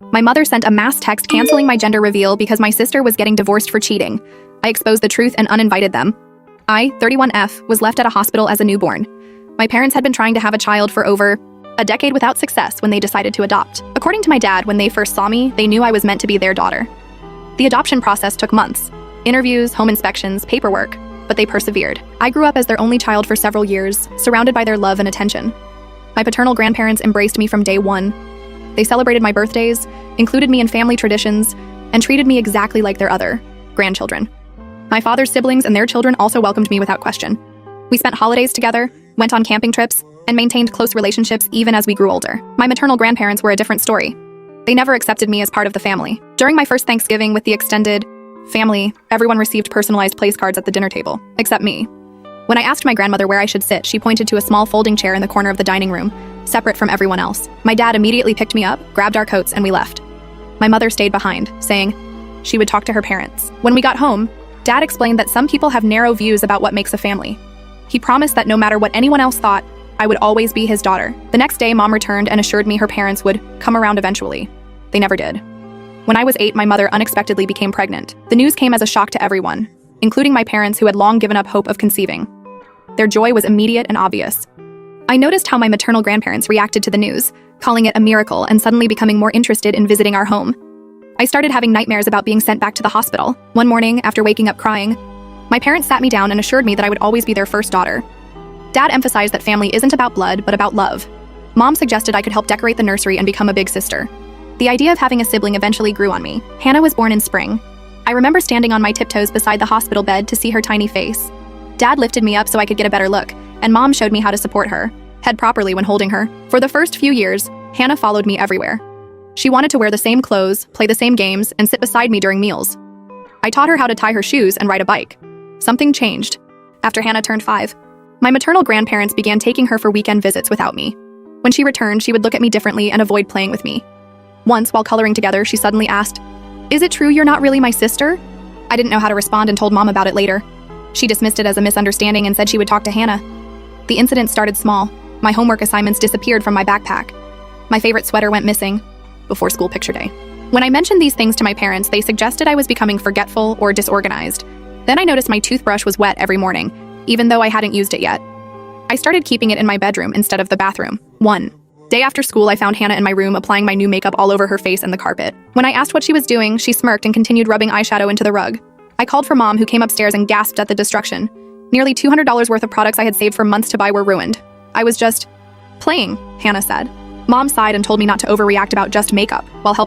My mother sent a mass text canceling my gender reveal because my sister was getting divorced for cheating. I exposed the truth and uninvited them. I, 31F, was left at a hospital as a newborn. My parents had been trying to have a child for over a decade without success when they decided to adopt. According to my dad, when they first saw me, they knew I was meant to be their daughter. The adoption process took months. Interviews, home inspections, paperwork, but they persevered. I grew up as their only child for several years, surrounded by their love and attention. My paternal grandparents embraced me from day one. They celebrated my birthdays, included me in family traditions, and treated me exactly like their other grandchildren. My father's siblings and their children also welcomed me without question. We spent holidays together, went on camping trips, and maintained close relationships even as we grew older. My maternal grandparents were a different story. They never accepted me as part of the family. During my first Thanksgiving with the extended family, everyone received personalized place cards at the dinner table, except me. When I asked my grandmother where I should sit, she pointed to a small folding chair in the corner of the dining room, separate from everyone else. My dad immediately picked me up, grabbed our coats, and we left. My mother stayed behind, saying she would talk to her parents. When we got home, Dad explained that some people have narrow views about what makes a family. He promised that no matter what anyone else thought, I would always be his daughter. The next day, Mom returned and assured me her parents would come around eventually. They never did. When I was 8, my mother unexpectedly became pregnant. The news came as a shock to everyone, including my parents who had long given up hope of conceiving. Their joy was immediate and obvious. I noticed how my maternal grandparents reacted to the news, calling it a miracle and suddenly becoming more interested in visiting our home. I started having nightmares about being sent back to the hospital. One morning, after waking up crying, my parents sat me down and assured me that I would always be their first daughter. Dad emphasized that family isn't about blood, but about love. Mom suggested I could help decorate the nursery and become a big sister. The idea of having a sibling eventually grew on me. Hannah was born in spring. I remember standing on my tiptoes beside the hospital bed to see her tiny face. Dad lifted me up so I could get a better look, and Mom showed me how to support her, head properly when holding her. For the first few years, Hannah followed me everywhere. She wanted to wear the same clothes, play the same games, and sit beside me during meals. I taught her how to tie her shoes and ride a bike. Something changed after Hannah turned 5. My maternal grandparents began taking her for weekend visits without me. When she returned, she would look at me differently and avoid playing with me. Once, while coloring together, she suddenly asked, "Is it true you're not really my sister?" I didn't know how to respond and told Mom about it later. She dismissed it as a misunderstanding and said she would talk to Hannah. The incident started small. My homework assignments disappeared from my backpack. My favorite sweater went missing before school picture day. When I mentioned these things to my parents, they suggested I was becoming forgetful or disorganized. Then I noticed my toothbrush was wet every morning, even though I hadn't used it yet. I started keeping it in my bedroom instead of the bathroom. One day after school, I found Hannah in my room applying my new makeup all over her face and the carpet. When I asked what she was doing, she smirked and continued rubbing eyeshadow into the rug. I called for Mom, who came upstairs and gasped at the destruction. Nearly $200 worth of products I had saved for months to buy were ruined. I was just playing, Hannah said. Mom sighed and told me not to overreact about just makeup, while helping